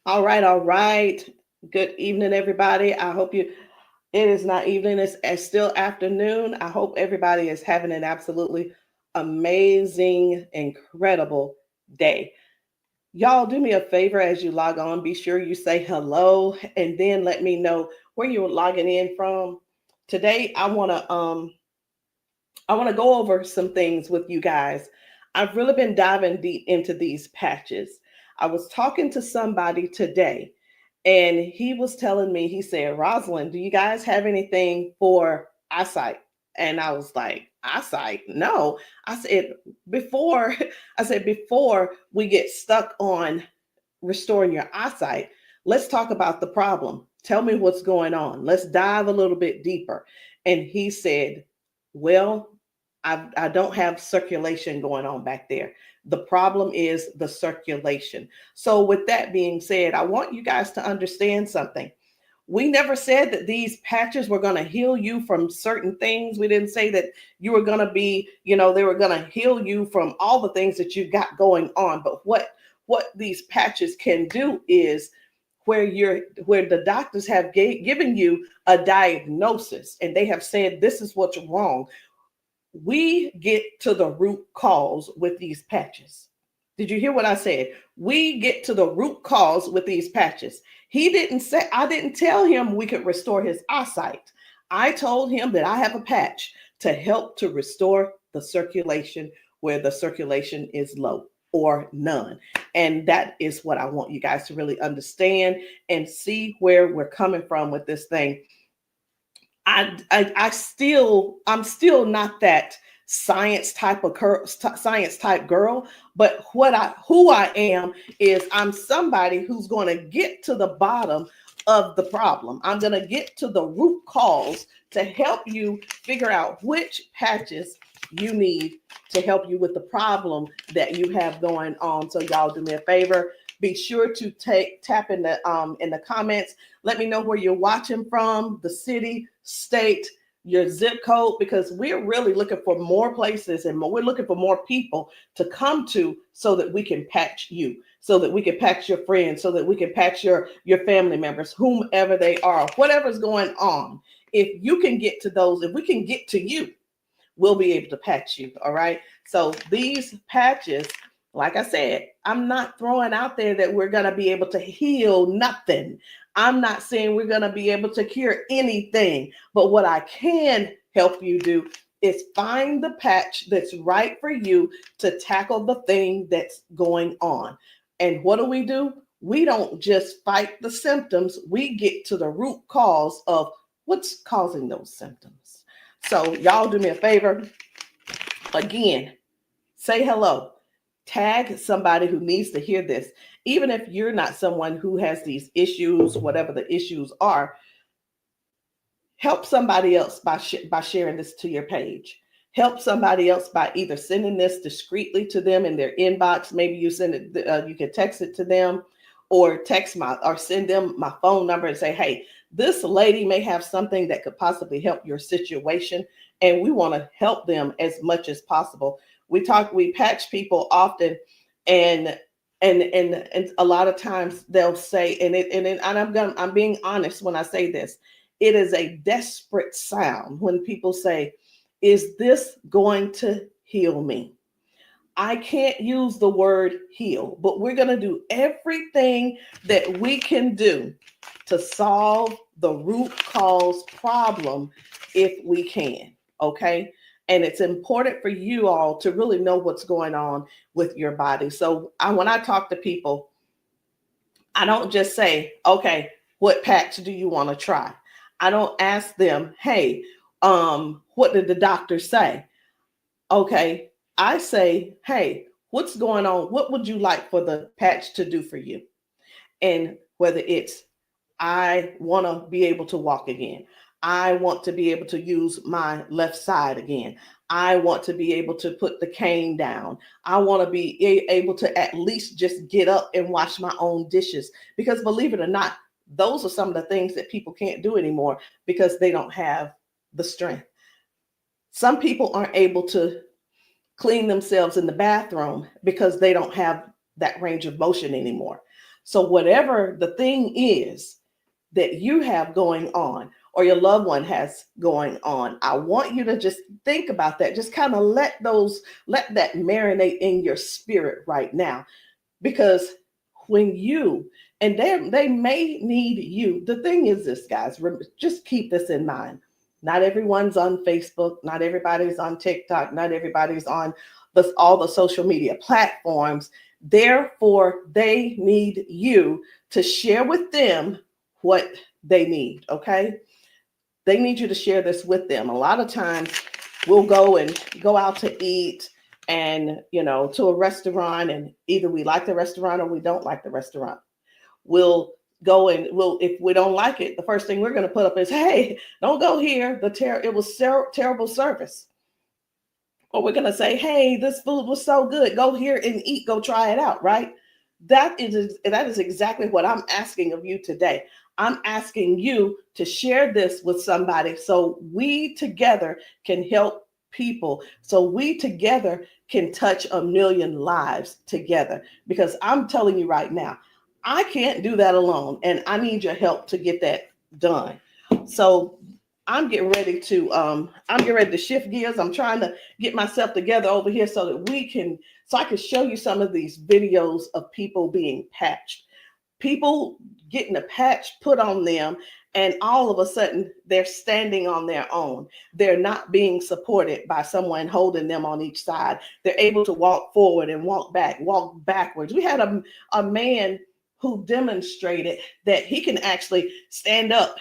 All right, all right. Good evening, everybody. I hope it is not evening, it's still afternoon. I hope everybody is having an absolutely amazing, incredible day. Y'all, do me a favor as you log on. Be sure you say hello and then let me know where you're logging in from. Today, I want to go over some things with you guys. I've really been diving deep into these patches. I was talking to somebody today, and he was telling me, he said, Rosalind, do you guys have anything for eyesight? And I was like, eyesight? No. I said, before, before we get stuck on restoring your eyesight, let's talk about the problem. Tell me what's going on. Let's dive a little bit deeper. And he said, well, I don't have circulation going on back there. The problem is the circulation. So, with that being said, I want you guys to understand something. We never said that these patches were going to heal you from certain things. We didn't say that you were going to be, they were going to heal you from all the things that you got going on. But what these patches can do is where the doctors have given you a diagnosis and they have said this is what's wrong. We get to the root cause with these patches. Did you hear what I said? We get to the root cause with these patches. He didn't say, I didn't tell him we could restore his eyesight. I told him that I have a patch to help to restore the circulation where the circulation is low or none. And that is what I want you guys to really understand and see where we're coming from with this thing. I'm still not that science type girl, but who I am is I'm somebody who's going to get to the bottom of the problem. I'm going to get to the root cause to help you figure out which patches you need to help you with the problem that you have going on. So y'all do me a favor. Be sure to tap in the comments. Let me know where you're watching from, the city, state, your zip code, because we're really looking for more places and we're looking for more people to come to so that we can patch you, so that we can patch your friends, so that we can patch your family members, whomever they are, whatever's going on. If you can get to those, if we can get to you, we'll be able to patch you. All right. So these patches, like I said, I'm not throwing out there that we're going to be able to heal nothing. I'm not saying we're going to be able to cure anything. But what I can help you do is find the patch that's right for you to tackle the thing that's going on. And what do? We don't just fight the symptoms, we get to the root cause of what's causing those symptoms. So, y'all do me a favor. Again, say hello. Tag somebody who needs to hear this. Even if you're not someone who has these issues, whatever the issues are, help somebody else by sharing this to your page. Help somebody else by either sending this discreetly to them in their inbox. Maybe you send it, you can text it to them, or send them my phone number and say, hey, this lady may have something that could possibly help your situation, and we want to help them as much as possible. We patch people often, and a lot of times they'll say, I'm being honest when I say this, it is a desperate sound when people say, is this going to heal me? I can't use the word heal, but we're going to do everything that we can do to solve the root cause problem if we can. Okay. And it's important for you all to really know what's going on with your body. So when I talk to people, I don't just say, okay, what patch do you want to try? I don't ask them, hey, what did the doctor say? Okay, I say, hey, what's going on? What would you like for the patch to do for you? And whether it's, I want to be able to walk again. I want to be able to use my left side again. I want to be able to put the cane down. I want to be able to at least just get up and wash my own dishes. Because believe it or not, those are some of the things that people can't do anymore because they don't have the strength. Some people aren't able to clean themselves in the bathroom because they don't have that range of motion anymore. So whatever the thing is that you have going on or your loved one has going on, I want you to just think about that. Just kind of let that marinate in your spirit right now. Because when you, and they may need you. The thing is this, guys, just keep this in mind. Not everyone's on Facebook, not everybody's on TikTok, not everybody's on all the social media platforms. Therefore, they need you to share with them what they need, okay? They need you to share this with them. A lot of times we'll go out to eat and, to a restaurant, and either we like the restaurant or we don't like the restaurant. We'll go and if we don't like it, the first thing we're going to put up is, hey, don't go here. It was terrible service. Or we're going to say, hey, this food was so good. Go here and eat. Go try it out, right? That is exactly what I'm asking of you today. I'm asking you to share this with somebody so we together can help people, so we together can touch 1 million lives together. Because I'm telling you right now, I can't do that alone, and I need your help to get that done. So I'm getting ready to shift gears. I'm trying to get myself together over here so that I can show you some of these videos of people being patched, people getting a patch put on them, and all of a sudden they're standing on their own. They're not being supported by someone holding them on each side. They're able to walk forward and walk backwards. We had a man who demonstrated that he can actually stand up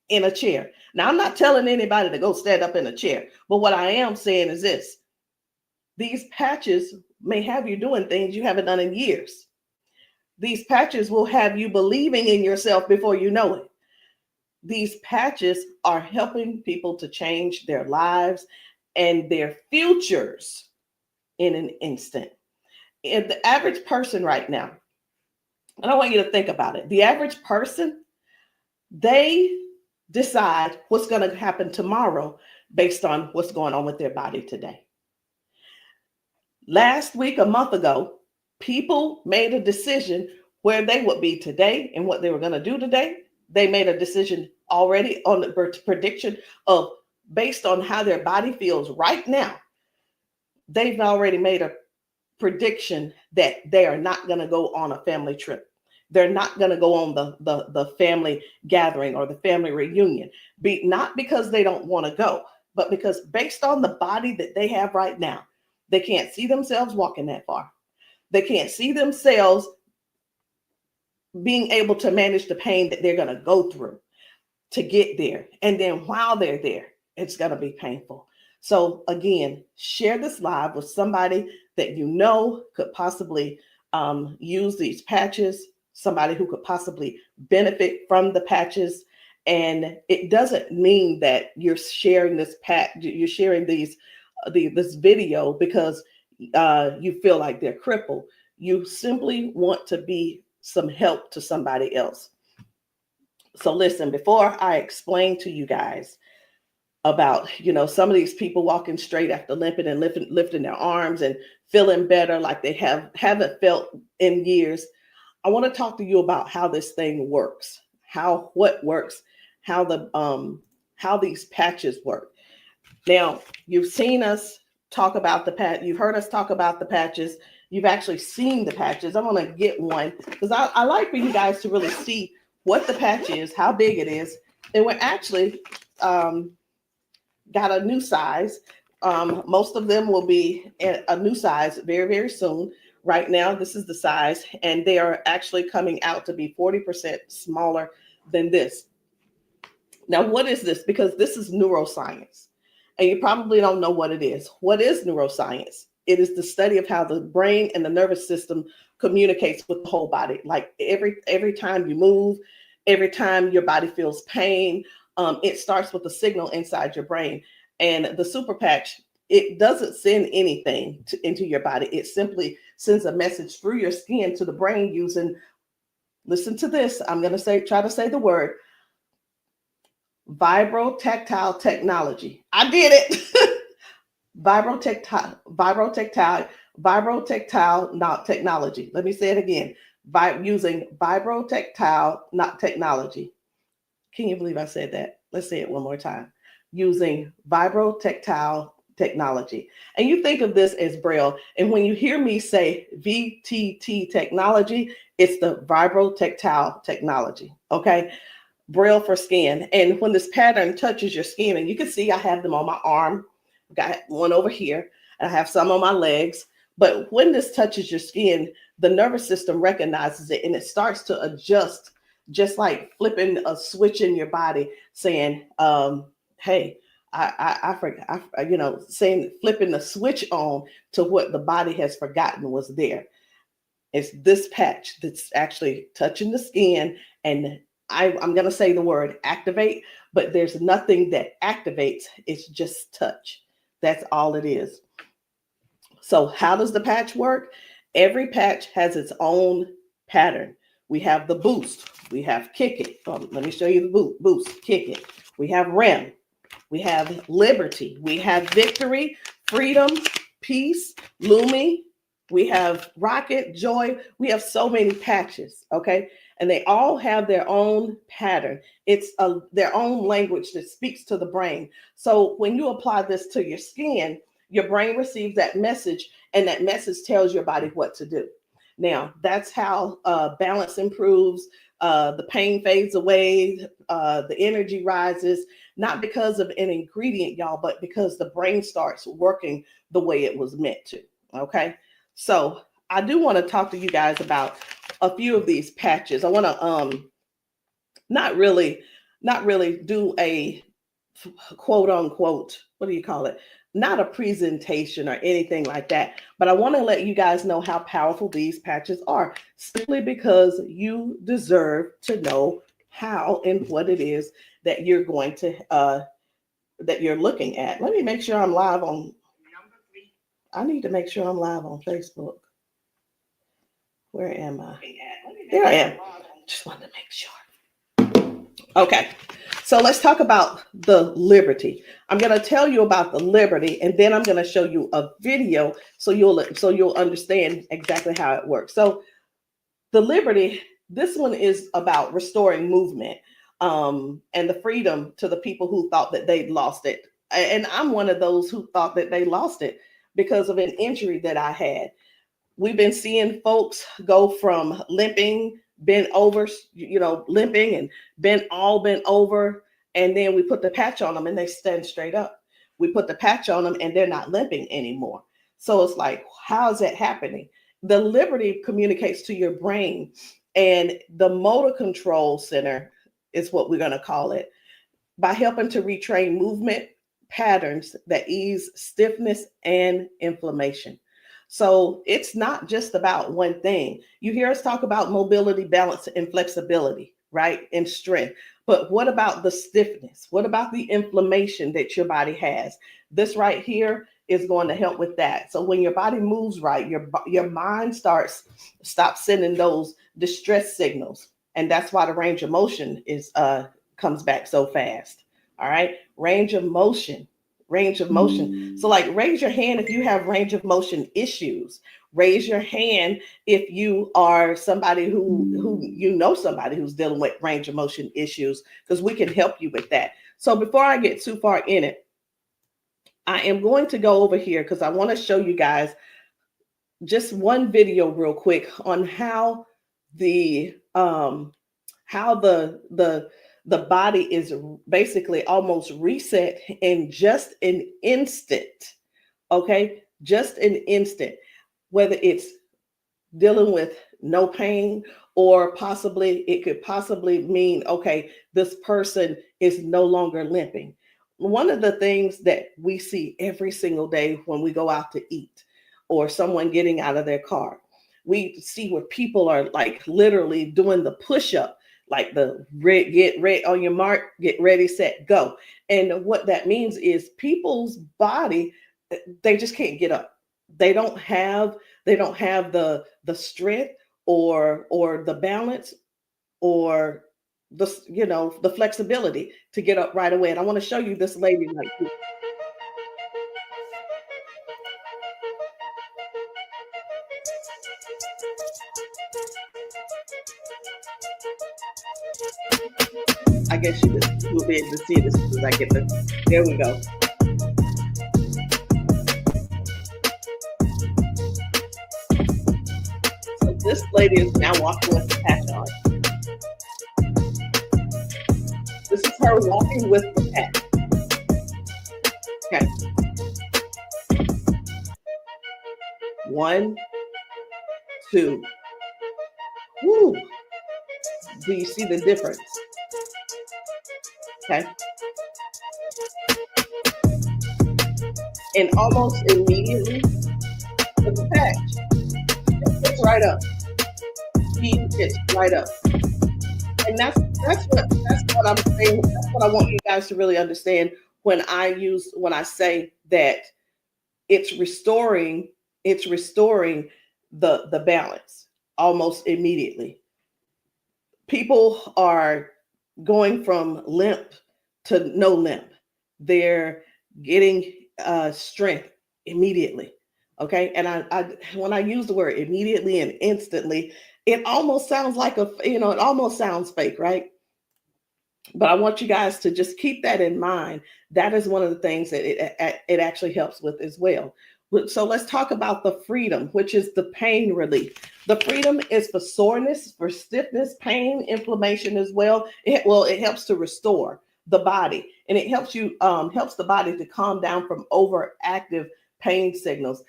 in a chair. Now, I'm not telling anybody to go stand up in a chair, but what I am saying is this: these patches may have you doing things you haven't done in years. These patches will have you believing in yourself before you know it. These patches are helping people to change their lives and their futures in an instant. And the average person right now, and I want you to think about it. The average person, they decide what's going to happen tomorrow based on what's going on with their body today. Last week, a month ago, people made a decision where they would be today and what they were going to do today. They made a decision already on the prediction of, based on how their body feels right now. They've already made a prediction that they are not going to go on a family trip. They're not going to go on the family gathering or the family reunion. Not because they don't want to go, but because based on the body that they have right now, they can't see themselves walking that far. They can't see themselves being able to manage the pain that they're going to go through to get there. And then while they're there, it's going to be painful. So again, share this live with somebody that you know could possibly use these patches, somebody who could possibly benefit from the patches. And it doesn't mean that you're sharing this you're sharing this video because you feel like they're crippled. You simply want to be some help to somebody else. So listen, before I explain to you guys about, some of these people walking straight after limping and lifting their arms and feeling better like they haven't felt in years, I want to talk to you about how this thing works, what works, how these patches work. Now, you've seen us talk about you've heard us talk about the patches. You've actually seen the patches. I'm going to get one because I like for you guys to really see what the patch is, how big it is. And we're actually got a new size. Most of them will be a new size very, very soon. Right now, this is the size, and they are actually coming out to be 40% smaller than this. Now, what is this? Because this is neuroscience, and you probably don't know what it is. What is neuroscience? It is the study of how the brain and the nervous system communicates with the whole body. Like every time you move, every time your body feels pain, it starts with a signal inside your brain. And the super patch, it doesn't send anything into your body. It simply sends a message through your skin to the brain using, listen to this, I'm going to try to say the word, vibrotactile technology. I did it. Vibrotactile technology. Let me say it again. using vibrotactile not technology. Can you believe I said that? Let's say it one more time. Using vibrotactile technology. And you think of this as Braille. And when you hear me say VTT technology, it's the vibrotactile technology. Okay. Braille for skin. And when this pattern touches your skin, and you can see I have them on my arm, got one over here, and I have some on my legs. But when this touches your skin, the nervous system recognizes it and it starts to adjust, just like flipping a switch in your body, saying, hey, I forgot, saying, flipping the switch on to what the body has forgotten was there. It's this patch that's actually touching the skin, and I'm going to say the word activate, but there's nothing that activates. It's just touch. That's all it is. So how does the patch work? Every patch has its own pattern. We have the boost. We have kick it. Let me show you the boost, kick it. We have REM. We have liberty. We have victory, freedom, peace, Lumi. We have rocket, joy. We have so many patches, okay? And they all have their own pattern. It's their own language that speaks to the brain. So when you apply this to your skin, your brain receives that message, and that message tells your body what to do. Now, that's how balance improves, the pain fades away, the energy rises, not because of an ingredient, y'all, but because the brain starts working the way it was meant to, okay? So I do want to talk to you guys about a few of these patches. I want to not really do a quote unquote, what do you call it? Not a presentation or anything like that, but I want to let you guys know how powerful these patches are, simply because you deserve to know how and what it is that you're going to that you're looking at. Let me make sure I'm live on. I need to make sure I'm live on Facebook. Where am I? There I am. Just wanted to make sure. Okay. So let's talk about the liberty. I'm going to tell you about the liberty, and then I'm going to show you a video so you'll understand exactly how it works. So the liberty, this one is about restoring movement and the freedom to the people who thought that they'd lost it. And I'm one of those who thought that they lost it because of an injury that I had. We've been seeing folks go from limping, bent over, limping and bent over. And then we put the patch on them and they stand straight up. We put the patch on them and they're not limping anymore. So it's like, how is that happening? The liberty communicates to your brain, and the motor control center is what we're going to call it, by helping to retrain movement patterns that ease stiffness and inflammation. So it's not just about one thing. You hear us talk about mobility, balance, and flexibility, right? And strength. But what about the stiffness? What about the inflammation that your body has? This right here is going to help with that. So when your body moves right, your mind stops sending those distress signals. And that's why the range of motion comes back so fast. All right. Range of motion. So like, raise your hand if you have range of motion issues. Raise your hand if you are somebody somebody who's dealing with range of motion issues, because we can help you with that. So before I get too far in it, I am going to go over here because I want to show you guys just one video real quick on how the body is basically almost reset in just an instant. Okay, just an instant. Whether it's dealing with no pain, or it could possibly mean, okay, this person is no longer limping. One of the things that we see every single day when we go out to eat, or someone getting out of their car, we see where people are like literally doing the push-up, like the get ready on your mark, get ready, set, go. And what that means is people's body, they just can't get up. They don't have the strength or the balance or the flexibility to get up right away. And I want to show you this lady right here. I guess you will be able to see it as soon as I get the. There we go. So this lady is now walking with the patch on. This is her walking with the patch. Okay. 1, 2. Woo. Do you see the difference? Okay. And almost immediately, with the patch, it gets right up. He gets right up. And that's what I'm saying. That's what I want you guys to really understand when I say that it's restoring the balance almost immediately. People are going from limp to no limp. They're getting strength immediately. Okay. And I when I use the word immediately and instantly, it almost sounds like it almost sounds fake, right? But I want you guys to just keep that in mind. That is one of the things that it actually helps with as well. So let's talk about the freedom, which is the pain relief. The freedom is for soreness, for stiffness, pain, inflammation as well. It helps to restore the body, and it helps the body to calm down from overactive pain signals.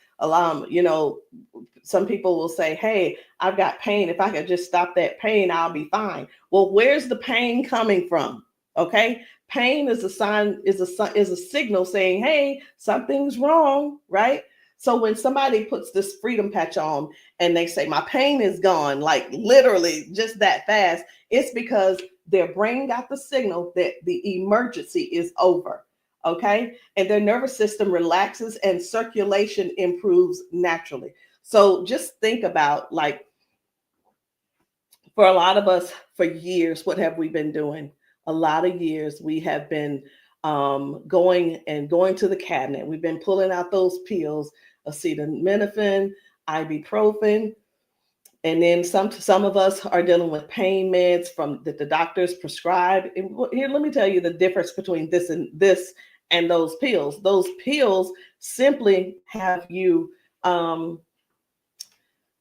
Some people will say, "Hey, I've got pain. If I could just stop that pain, I'll be fine." Well, where's the pain coming from? Okay. Pain is a sign, is a signal saying, hey, something's wrong, right? So when somebody puts this freedom patch on and they say, my pain is gone, like literally just that fast, it's because their brain got the signal that the emergency is over, okay? And their nervous system relaxes and circulation improves naturally. So just think about, like, for a lot of us, for years, what have we been doing? A lot of years we have been going to the cabinet. We've been pulling out those pills, acetaminophen, ibuprofen, and then some of us are dealing with pain meds that the doctors prescribe. And here, let me tell you the difference between this and those pills. Those pills simply have you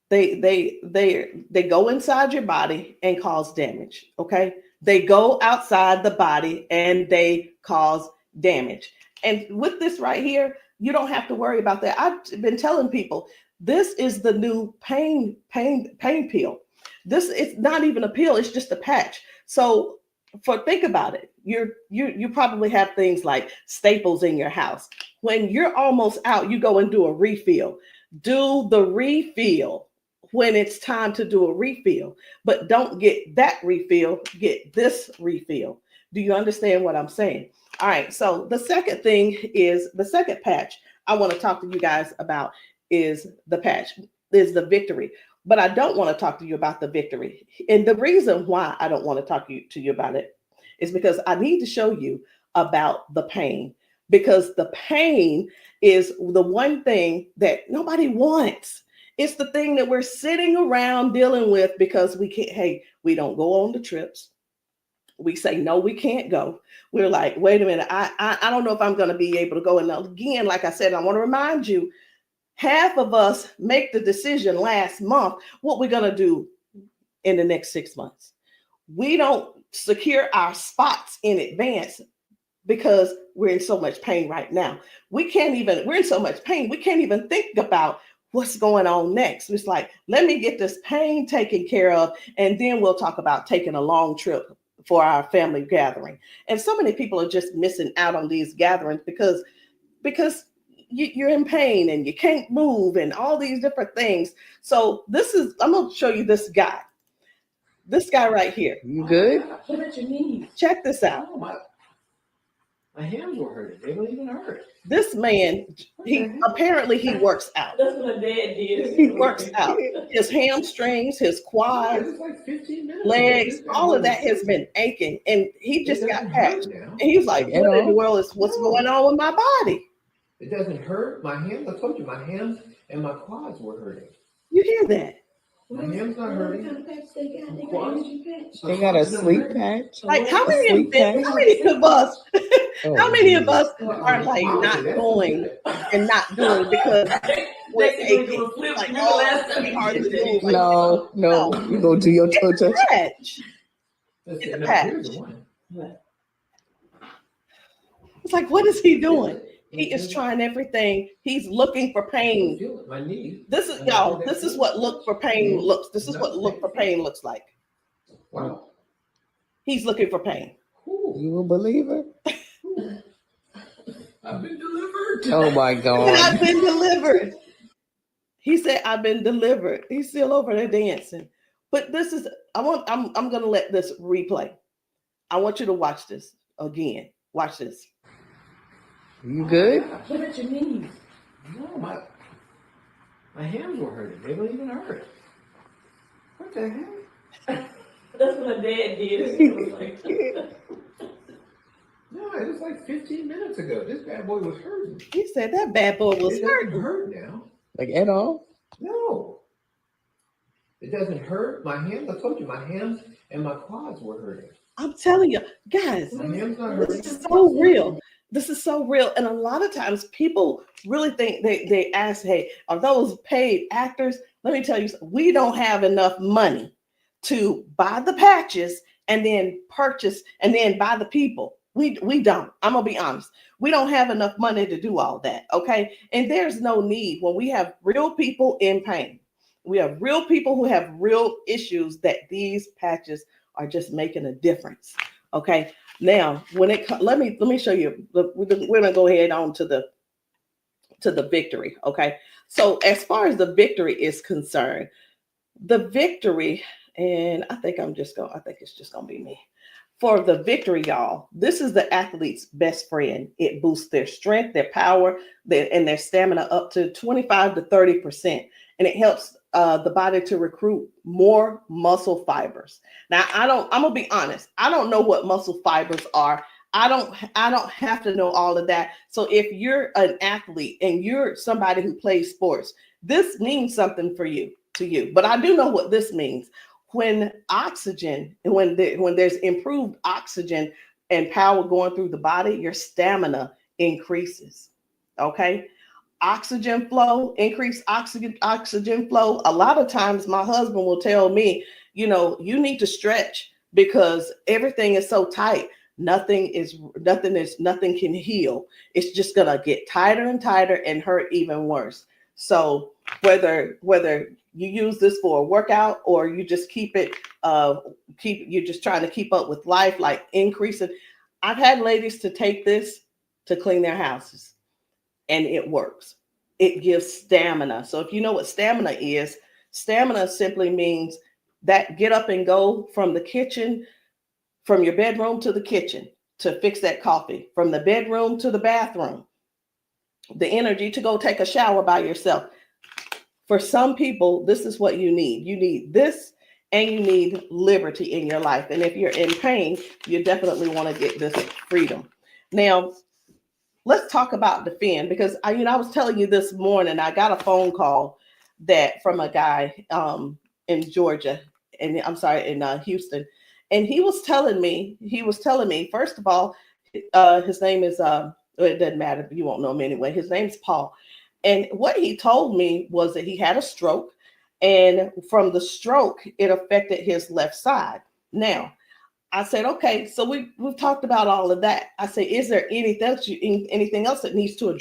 they go inside your body and cause damage. Okay. They go outside the body and they cause damage. And with this right here, you don't have to worry about that. I've been telling people, this is the new pain pill. This is not even a pill, it's just a patch. So think about it. You probably have things like staples in your house. When you're almost out, you go and do a refill. Do the refill when it's time to do a refill, but don't get that refill, get this refill. Do you understand what I'm saying? All right. So the second patch I want to talk to you guys about is the victory. But I don't want to talk to you about the victory. And the reason why I don't want to talk to you about it is because I need to show you about the pain, because the pain is the one thing that nobody wants. It's the thing that we're sitting around dealing with because we don't go on the trips. We say, no, we can't go. We're like, wait a minute, I don't know if I'm going to be able to go. And again, like I said, I want to remind you, half of us make the decision last month what we're going to do in the next 6 months. We don't secure our spots in advance because we're in so much pain right now. We're in so much pain, we can't even think about what's going on next. It's like, let me get this pain taken care of, and then we'll talk about taking a long trip for our family gathering. And so many people are just missing out on these gatherings because you're in pain and you can't move and all these different things. So I'm going to show you this guy right here. You good? What about your knees? Check this out. Oh, my hands were hurting. They don't even hurt. This man, he works out. That's what my dad did. He works out. His hamstrings, his quads, like 15 minutes legs, all of that has been aching. And he just got patched. And he was like, what in the world is what's going on with my body? It doesn't hurt. My hands, I told you, my hands and my quads were hurting. You hear that? My hand's not hurting. What kind of patch they got? They got Quads? energy patch. They got a sleep patch. Like how A many sleep patch. how many of us Oh, how many of us Well, are like not going and not doing because we're Next thing aching? you flip, Like, remember oh, last it's time gonna be you hard did to that? move. Like, No, you go do your toe it's a touch. patch. Let's It's see, a now, patch. here's the one. It's like, what is he doing? Feel it. He is trying everything. He's looking for pain. Feel it. My knee. This is y'all. This is what look for pain looks. This is what look for pain looks like. Wow. He's looking for pain. Ooh, You a believer? I've been delivered. Oh my And God. I've been delivered. He said, "I've been delivered." He's still over there dancing. But this is. I'm gonna let this replay. I want you to watch this again. Watch this. You good? What about your knees? No, my hands were hurting. They don't even hurt. What the heck? That's what my dad did. It was like, No, it was like 15 minutes ago. This bad boy was hurting. He said that bad boy was It hurt. doesn't hurt now. Like at all? No. It doesn't hurt. My hands, I told you, my hands and my quads were hurting. I'm telling you, guys. My hands not hurting. This is so real. This is so real. And a lot of times people really think they ask, hey, are those paid actors? Let me tell you, we don't have enough money to buy the patches and then purchase and then buy the people. We don't. I'm gonna be honest. We don't have enough money to do all that. Okay. And there's no need when we have real people in pain. We have real people who have real issues that these patches are just making a difference. Okay. Now, when it let me show you. We're gonna go ahead on to the victory. Okay. So as far as the victory is concerned, the victory, and I think it's just gonna be me. For the victory, y'all, this is the athlete's best friend. It boosts their strength, their power, and their stamina up to 25 to 30%. And it helps the body to recruit more muscle fibers. Now, I'm gonna be honest. I don't know what muscle fibers are. I don't have to know all of that. So if you're an athlete and you're somebody who plays sports, this means something to you. But I do know what this means. When oxygen, when there's improved oxygen and power going through the body, your stamina increases. Okay. Oxygen flow, increased oxygen flow. A lot of times my husband will tell me, you need to stretch because everything is so tight. Nothing can heal. It's just gonna get tighter and tighter and hurt even worse. So whether you use this for a workout or you just you're just trying to keep up with life, like increasing. I've had ladies to take this to clean their houses and it works. It gives stamina. So if you know what stamina simply means that get up and go from the kitchen, from your bedroom to the kitchen to fix that coffee, from the bedroom to the bathroom, the energy to go take a shower by yourself. For some people, this is what you need. You need this and you need liberty in your life. And if you're in pain, you definitely want to get this freedom. Now, let's talk about Defend, because I was telling you this morning, I got a phone call from a guy in Georgia, and I'm sorry, in Houston. And he was telling me, first of all, his name is, it doesn't matter, you won't know him anyway. His name's Paul. And what he told me was that he had a stroke, and from the stroke, it affected his left side. Now, I said, okay, so we've talked about all of that. I said, is there anything else that needs to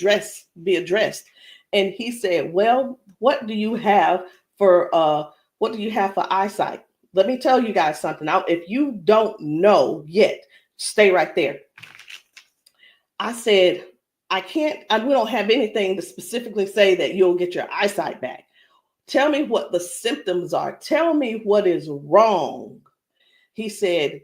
be addressed? And he said, well, what do you have for eyesight? Let me tell you guys something. Now, if you don't know yet, stay right there. I said, we don't have anything to specifically say that you'll get your eyesight back. Tell me what the symptoms are. Tell me what is wrong. He said,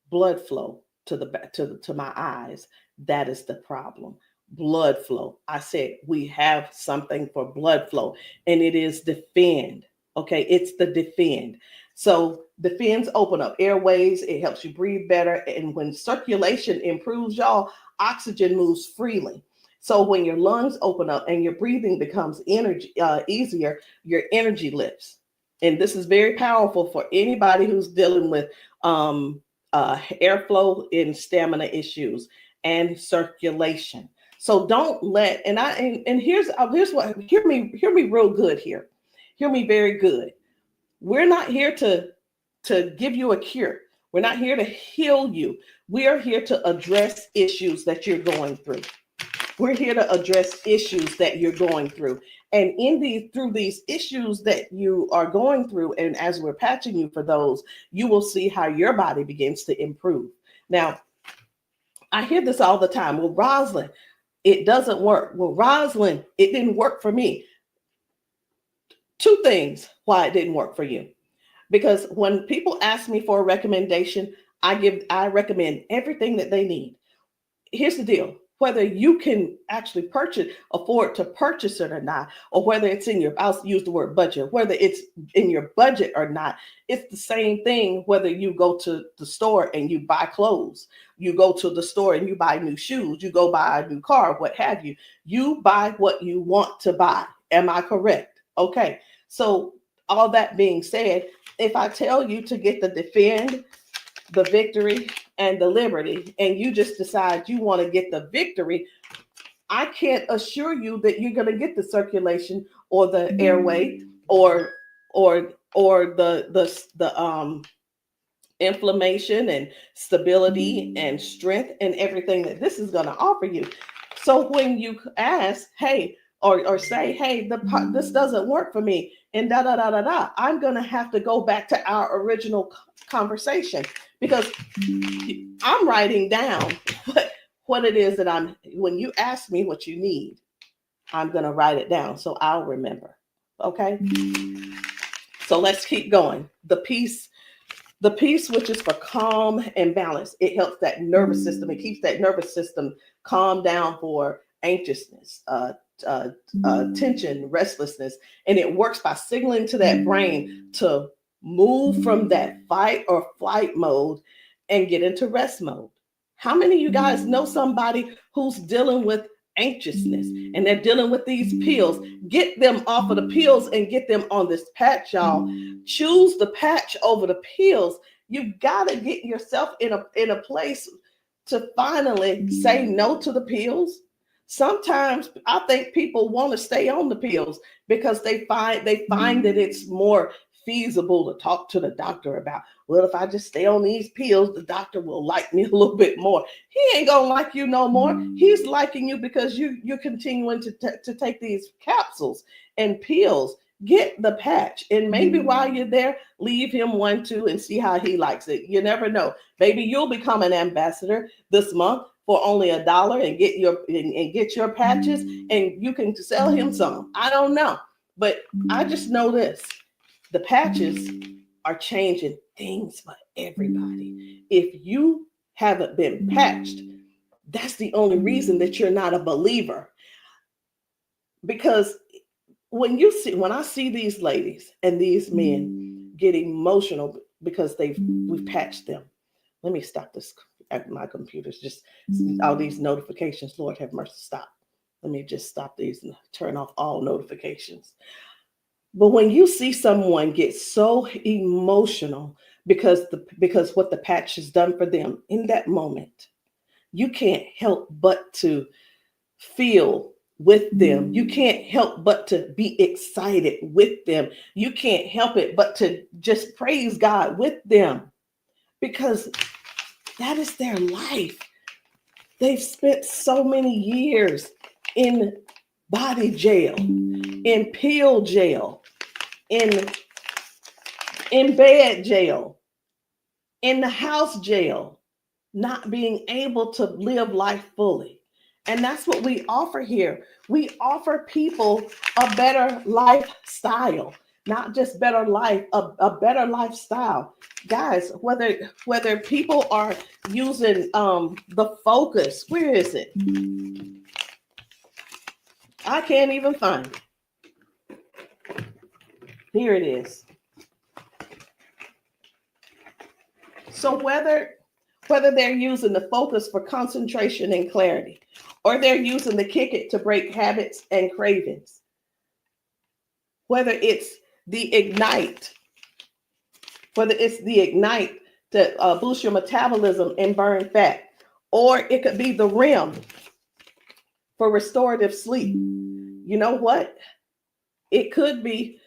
blood flow to my eyes. That is the problem. Blood flow. I said, we have something for blood flow, and it is Defend. Okay, it's the Defend. So Defends open up airways. It helps you breathe better. And when circulation improves, y'all, oxygen moves freely. So when your lungs open up and your breathing becomes easier, your energy lifts. and this is very powerful for anybody who's dealing with airflow and stamina issues and circulation. So don't let, and here's what, hear me real good here. Hear me very good. We're not here to give you a cure. We're not here to heal you. We are here to address issues that you're going through. We're here to address issues that you're going through. And through these issues that you are going through, and as we're patching you for those, you will see how your body begins to improve. Now, I hear this all the time. Well, Rosalind, it doesn't work. Well, Rosalind, it didn't work for me. Two things why it didn't work for you. Because when people ask me for a recommendation, I recommend everything that they need. Here's the deal. Whether you can actually afford to purchase it or not, or whether it's in your, I'll use the word budget, whether it's in your budget or not, it's the same thing whether you go to the store and you buy clothes, you go to the store and you buy new shoes, you go buy a new car, what have you. You buy what you want to buy. Am I correct? Okay. So all that being said, if I tell you to get the Defend, the Victory, and the Liberty, and you just decide you want to get the Victory, I can't assure you that you're going to get the circulation or the airway or the inflammation and stability and strength and everything that this is going to offer you. So when you ask, hey, or say, hey, this doesn't work for me, and I'm going to have to go back to our original conversation, because I'm writing down what it is that when you ask me what you need, I'm going to write it down so I'll remember. Okay. So let's keep going. The peace, which is for calm and balance. It helps that nervous system. It keeps that nervous system calm down for anxiousness, tension, restlessness. And it works by signaling to that brain to move from that fight or flight mode and get into rest mode. How many of you guys know somebody who's dealing with anxiousness and they're dealing with these pills? Get them off of the pills and get them on this patch, y'all. Choose the patch over the pills. You got to get yourself in a place to finally say no to the pills. Sometimes I think people want to stay on the pills because they find that it's more feasible to talk to the doctor about, well, if I just stay on these pills, the doctor will like me a little bit more. He ain't gonna like you no more. He's liking you because you're continuing to take these capsules and pills. Get the patch, and maybe while you're there, leave him one too and see how he likes it. You never know. Maybe you'll become an ambassador this month for only $1 and get your patches, and you can sell him some. I don't know, but I just know this. The patches are changing things for everybody. If you haven't been patched, that's the only reason that you're not a believer. Because when I see these ladies and these men get emotional because we've patched them. Let me stop this. My computer's just all these notifications. Lord have mercy, stop. Let me just stop these and turn off all notifications. But when you see someone get so emotional because what the patch has done for them in that moment, you can't help but to feel with them. You can't help but to be excited with them. You can't help it but to just praise God with them, because that is their life. They've spent so many years in body jail, in pill jail, in bed jail, in the house jail, not being able to live life fully. And that's what we offer here. We offer people a better lifestyle, not just better life, a better lifestyle. Guys, whether people are using the Focus, where is it? I can't even find it. Here it is. So whether they're using the Focus for concentration and clarity, or they're using the Kick It to break habits and cravings, whether it's the Ignite, it's the Ignite to boost your metabolism and burn fat, or it could be the REM for restorative sleep. You know what? It could be,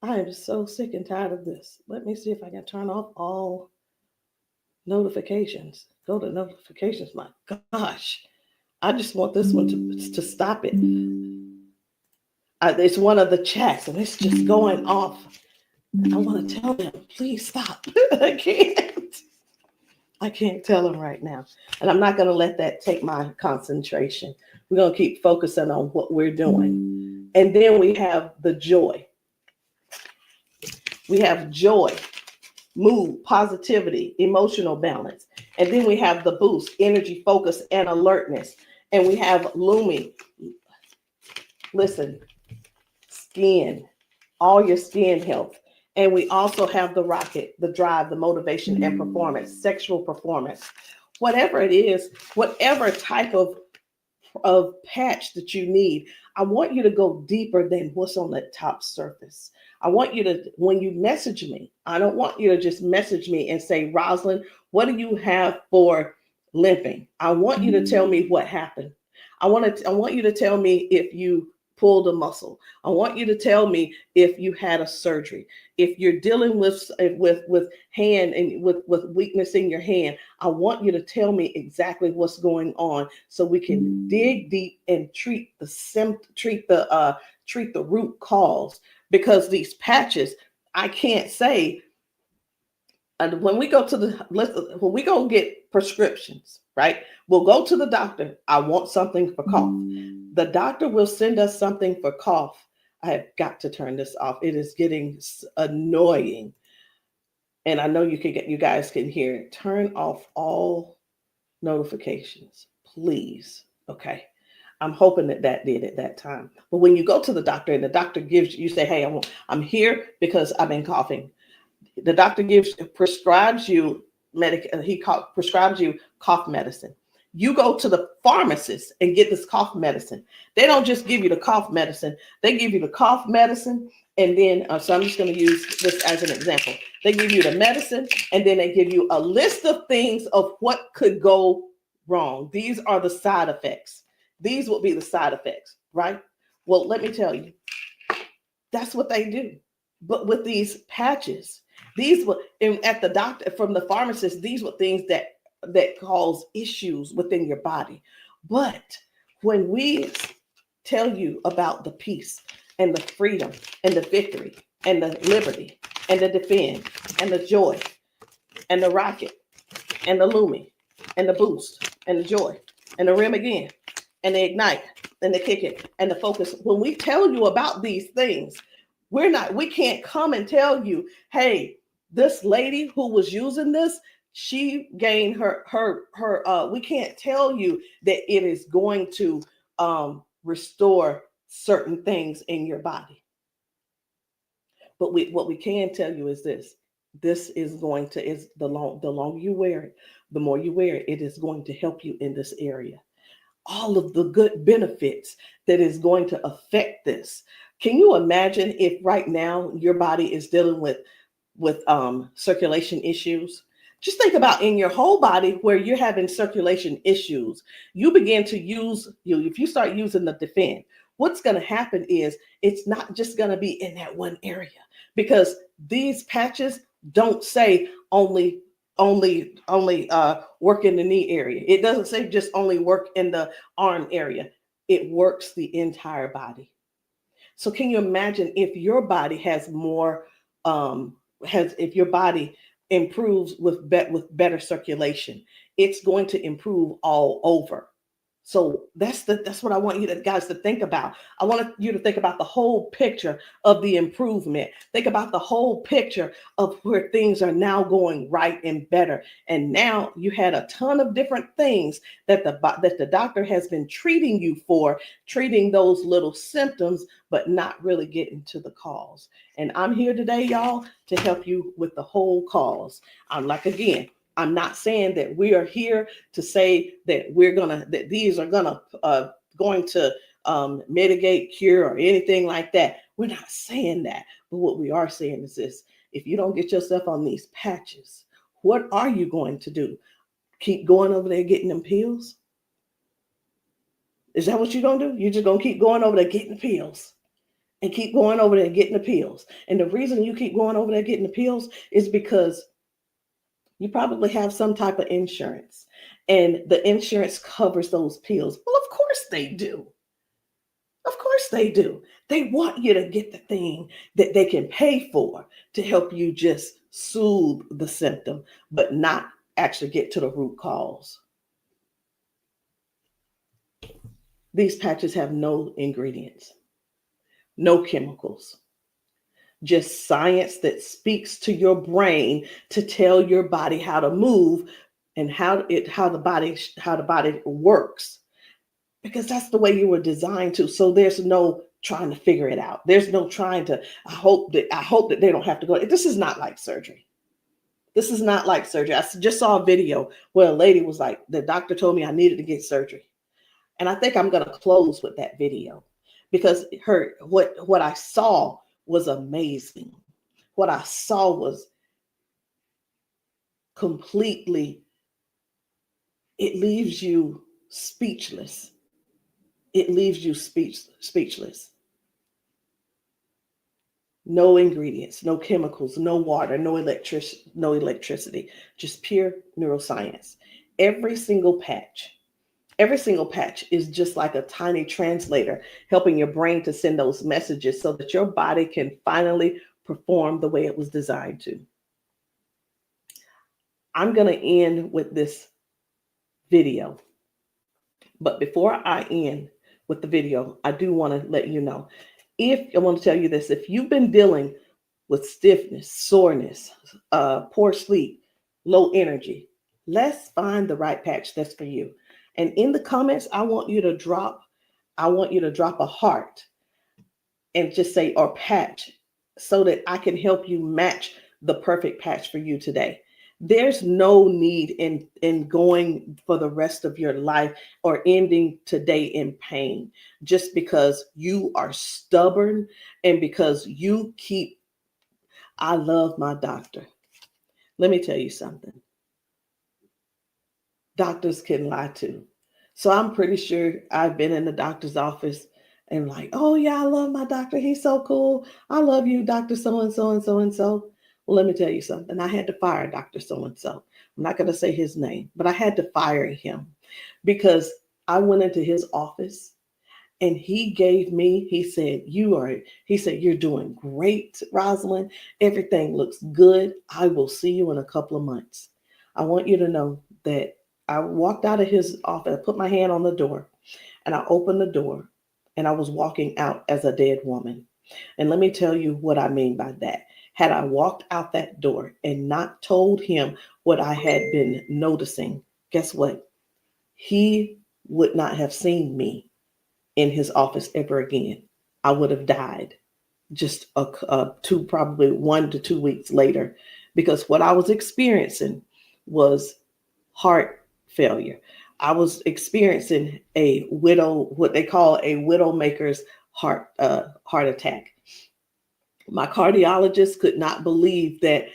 I am so sick and tired of this. Let me see if I can turn off all notifications. Go to notifications. My gosh, I just want this one to stop it. It's one of the chats and it's just going off. I want to tell them, please stop. I can't tell them right now. And I'm not going to let that take my concentration. We're going to keep focusing on what we're doing. And then we have the joy. We have joy, mood, positivity, emotional balance. And then we have the boost, energy, focus, and alertness. And we have Lumi. Listen, skin, all your skin health. And we also have the rocket, the drive, the motivation and performance, sexual performance. Whatever it is, whatever type of patch that you need, I want you to go deeper than what's on the top surface. I want you to, when you message me, I don't want you to just message me and say, Rosalind, what do you have for limping? I want you to tell me what happened. I want you to tell me if you pulled a muscle. I want you to tell me if you had a surgery. If you're dealing with hand and with weakness in your hand, I want you to tell me exactly what's going on so we can dig deep and treat the root cause. Because these patches, I can't say. And when we go get prescriptions, right? We'll go to the doctor. I want something for cough. The doctor will send us something for cough. I have got to turn this off. It is getting annoying. And I know you guys can hear it. Turn off all notifications, please. Okay. I'm hoping that did at that time. But when you go to the doctor and the doctor gives you say, hey, I'm here because I've been coughing. The doctor prescribes you prescribes you cough medicine. You go to the pharmacist and get this cough medicine. They don't just give you the cough medicine. They give you the cough medicine. And then, so I'm just going to use this as an example. They give you the medicine and then they give you a list of things of what could go wrong. These are the side effects. These will be the side effects, right? Well, let me tell you, that's what they do. But with these patches, these were at the doctor, from the pharmacist, these were things that cause issues within your body. But when we tell you about the peace and the freedom and the victory and the liberty and the defend and the joy and the rocket and the Lumi and the boost and the joy and the REM again and the ignite and the kick it and the focus, when we tell you about these things, we can't come and tell you, hey, this lady who was using this, she gained we can't tell you that it is going to restore certain things in your body. But what we can tell you is this is going to, the longer you wear it, the more you wear it, it is going to help you in this area. All of the good benefits that is going to affect this. Can you imagine if right now your body is dealing with circulation issues? Just think about in your whole body where you're having circulation issues. You begin to if you start using the defend, what's going to happen is it's not just going to be in that one area, because these patches don't say only work in the knee area. It doesn't say just only work in the arm area. It works the entire body. So can you imagine if your body has more, if your body improves with better circulation, it's going to improve all over. So that's what I want you guys to think about. I want you to think about the whole picture of the improvement. Think about the whole picture of where things are now going right and better. And now you had a ton of different things that the doctor has been treating you for, treating those little symptoms, but not really getting to the cause. And I'm here today, y'all, to help you with the whole cause. I'm not saying that we are here to say that these are going to mitigate, cure, or anything like that. We're not saying that. But what we are saying is this: if you don't get yourself on these patches, what are you going to do? Keep going over there getting them pills? Is that what you're going to do? You're just going to keep going over there getting the pills and keep going over there getting the pills. And the reason you keep going over there getting the pills is because you probably have some type of insurance, and the insurance covers those pills. Well, of course they do. Of course they do. They want you to get the thing that they can pay for to help you just soothe the symptom, but not actually get to the root cause. These patches have no ingredients, no chemicals, just science that speaks to your brain to tell your body how to move and how the body works, because that's the way you were designed to. So there's no trying to figure it out. There's no trying to, I hope that they don't have to go. This is not like surgery. This is not like surgery. I just saw a video where a lady was like, the doctor told me I needed to get surgery. And I think I'm going to close with that video, because what I saw was amazing. What I saw was completely, it leaves you speechless. It leaves you speechless. No ingredients, no chemicals, no water, no electricity, just pure neuroscience. Every single patch is just like a tiny translator, helping your brain to send those messages so that your body can finally perform the way it was designed to. I'm going to end with this video. But before I end with the video, I do want to let you know, I want to tell you this: if you've been dealing with stiffness, soreness, poor sleep, low energy, let's find the right patch that's for you. And in the comments, I want you to drop a heart and just say, or patch, so that I can help you match the perfect patch for you today. There's no need in going for the rest of your life or ending today in pain just because you are stubborn and because you keep, I love my doctor. Let me tell you something. Doctors can lie too. So I'm pretty sure I've been in the doctor's office and like, oh yeah, I love my doctor. He's so cool. I love you, Dr. So-and-so and so-and-so. Well, let me tell you something. I had to fire Dr. So-and-so. I'm not going to say his name, but I had to fire him because I went into his office and he said, you're doing great, Rosalind. Everything looks good. I will see you in a couple of months. I want you to know that I walked out of his office, I put my hand on the door and I opened the door and I was walking out as a dead woman. And let me tell you what I mean by that. Had I walked out that door and not told him what I had been noticing, guess what? He would not have seen me in his office ever again. I would have died just probably 1 to 2 weeks later, because what I was experiencing was heart failure. I was experiencing what they call a widowmaker's heart attack. My cardiologist could not believe that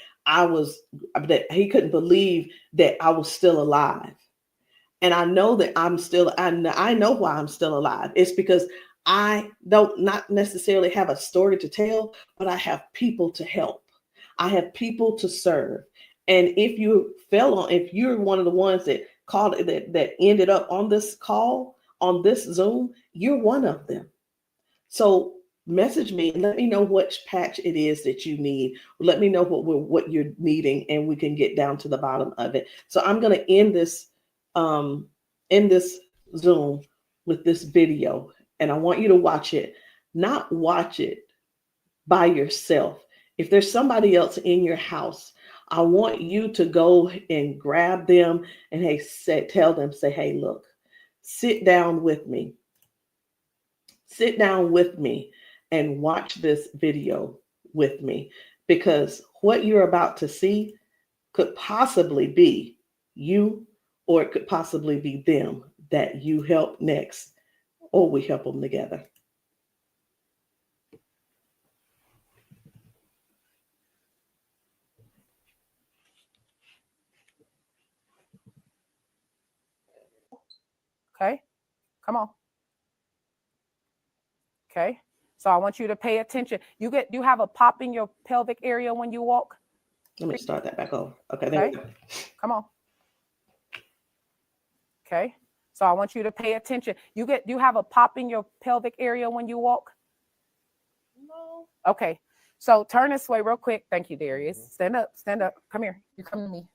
he couldn't believe that I was still alive. And I know that I know why I'm still alive. It's because I don't not necessarily have a story to tell, but I have people to help. I have people to serve. And if you're one of the ones that called that ended up on this call, on this Zoom, you're one of them. So message me and let me know which patch it is that you need. Let me know what you're needing, and we can get down to the bottom of it. So I'm going to end this Zoom with this video, and I want you to watch it. Not watch it by yourself. If there's somebody else in your house, I want you to go and grab them and tell them, hey, look, sit down with me. Sit down with me and watch this video with me, because what you're about to see could possibly be you, or it could possibly be them that you help next, or we help them together. Okay, come on. Okay, so I want you to pay attention. You have a pop in your pelvic area when you walk. Let me start that back over. Okay, there we go. Come on. Okay, so I want you to pay attention. You have a pop in your pelvic area when you walk. No. Okay, so turn this way real quick. Thank you, Darius. Stand up. Come here. You come to me.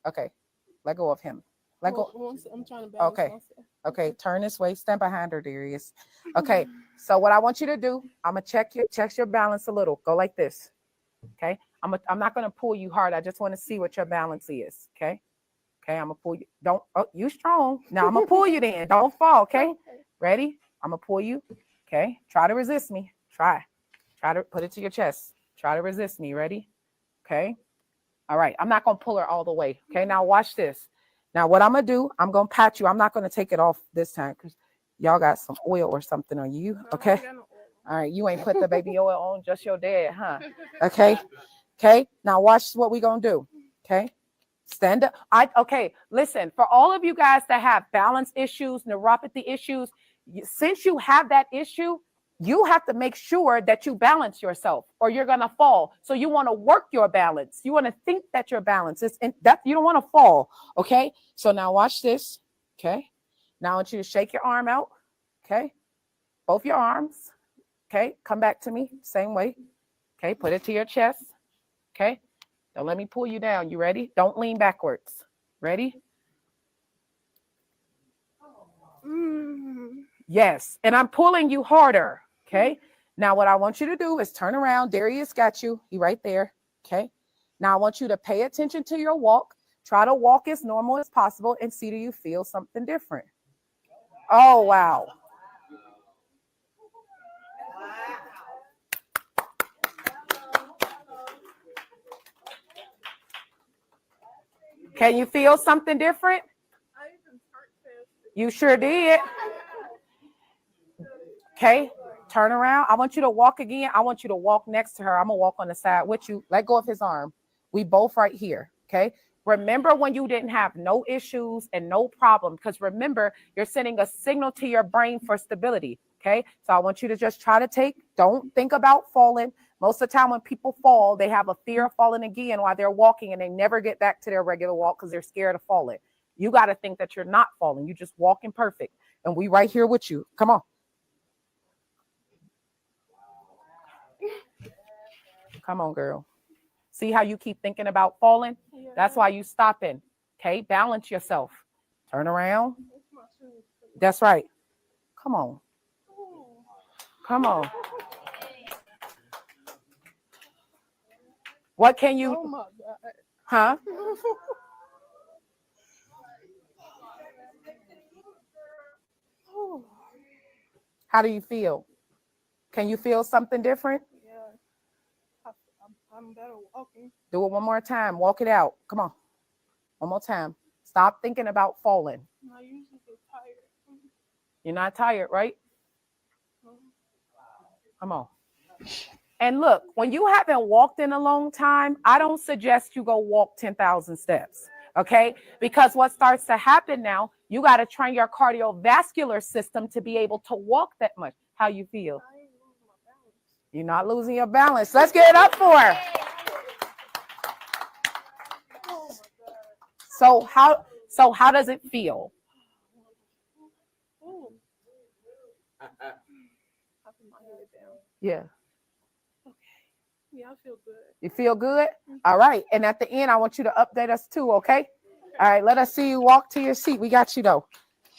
Okay, let go of him. Let go. I'm trying to balance Okay. myself. Okay, turn this way. Stand behind her, Darius. Okay, so what I want you to do, I'm gonna check your balance a little. Go like this. Okay, I'm not gonna pull you hard. I just want to see what your balance is. Okay, I'm gonna pull you. You strong. Now I'm gonna pull you. Then don't fall. Okay, ready? I'm gonna pull you. Okay, try to resist me. Try to put it to your chest. Try to resist me. Ready? Okay. All right. I'm not gonna pull her all the way. Okay. Now watch this. Now, what I'm going to do, I'm going to pat you. I'm not going to take it off this time because y'all got some oil or something on you. Okay. All right. You ain't put the baby oil on, just your dad, huh? Okay. Okay. Now, watch what we're going to do. Okay. Stand up. Okay. Listen, for all of you guys that have balance issues, neuropathy issues, since you have that issue, you have to make sure that you balance yourself or you're going to fall. So you want to work your balance. You want to think that your balance is that you don't want to fall. Okay. So now watch this. Okay. Now I want you to shake your arm out. Okay. Both your arms. Okay. Come back to me. Same way. Okay. Put it to your chest. Okay. Don't let me pull you down. You ready? Don't lean backwards. Ready? Yes. And I'm pulling you harder. Okay. Now what I want you to do is turn around. Darius got you. He right there. Okay. Now I want you to pay attention to your walk. Try to walk as normal as possible and see, do you feel something different? Oh, wow. Can you feel something different? You sure did. Okay. Turn around. I want you to walk again. I want you to walk next to her. I'm going to walk on the side with you. Let go of his arm. We both right here. Okay. Remember when you didn't have no issues and no problem, because remember, you're sending a signal to your brain for stability. Okay. So I want you to just try to don't think about falling. Most of the time when people fall, they have a fear of falling again while they're walking and they never get back to their regular walk because they're scared of falling. You got to think that you're not falling. You just walking perfect. And we right here with you. Come on. Come on, girl. See how you keep thinking about falling? Yeah. That's why you stopping. Okay, balance yourself. Turn around. That's right. Come on. Come on. What can you? Oh my God. Huh? How do you feel? Can you feel something different? I'm better walking. Do it one more time. Walk it out. Come on. One more time. Stop thinking about falling. I usually get tired. You're not tired, right? Come on. And look, when you haven't walked in a long time, I don't suggest you go walk 10,000 steps. Okay? Because what starts to happen now, you got to train your cardiovascular system to be able to walk that much. How you feel? You're not losing your balance. Let's get it up for her. So how does it feel? Yeah. Okay. Yeah, I feel good. You feel good? All right. And at the end, I want you to update us too, okay? All right, let us see you walk to your seat. We got you though.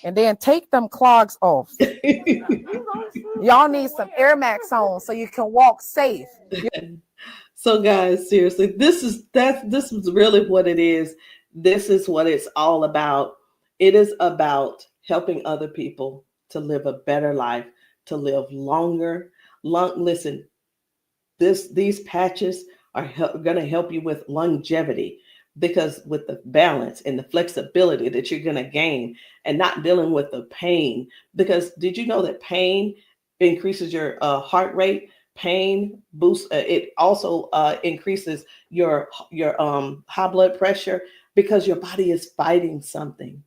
And then take them clogs off. Y'all need some Air Max on so you can walk safe. So guys, seriously, this is really what it is. This is what it's all about. It is about helping other people to live a better life, to live longer. Listen, these patches are going to help you with longevity, because with the balance and the flexibility that you're going to gain and not dealing with the pain. Because did you know that pain increases your heart rate? Pain boosts. It also increases your high blood pressure because your body is fighting something.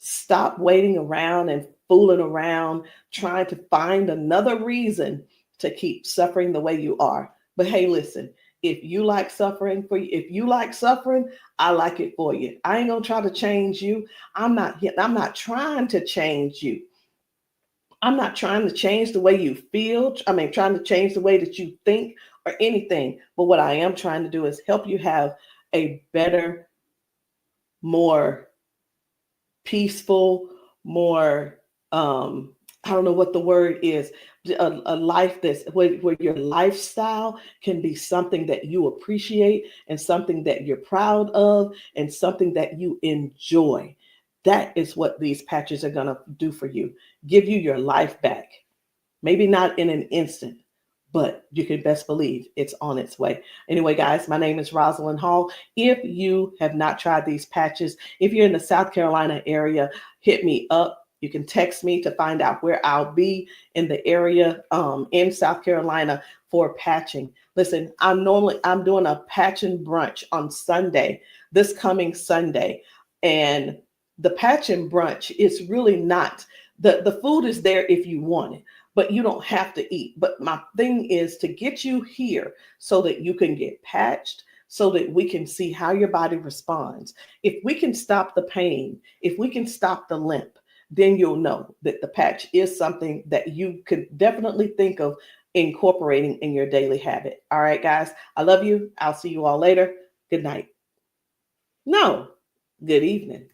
Stop waiting around and fooling around, trying to find another reason to keep suffering the way you are. But hey, listen, if you like suffering if you like suffering, I like it for you. I ain't gonna try to change you. I'm not trying to change you. I'm not trying to change the way you feel. Trying to change the way that you think or anything. But what I am trying to do is help you have a better, more peaceful, more, I don't know what the word is, a life that's where your lifestyle can be something that you appreciate and something that you're proud of and something that you enjoy. That is what these patches are going to do for you. Give you your life back. Maybe not in an instant, but you can best believe it's on its way. Anyway, guys, my name is Rosalind Hall. If you have not tried these patches, if you're in the South Carolina area, hit me up. You can text me to find out where I'll be in the area in South Carolina for patching. Listen, I'm doing a patching brunch on Sunday, this coming Sunday. And the patching brunch is really not, the food is there if you want it, but you don't have to eat. But my thing is to get you here so that you can get patched, so that we can see how your body responds. If we can stop the pain, if we can stop the limp, then you'll know that the patch is something that you could definitely think of incorporating in your daily habit. All right, guys, I love you. I'll see you all later. Good night. No, good evening.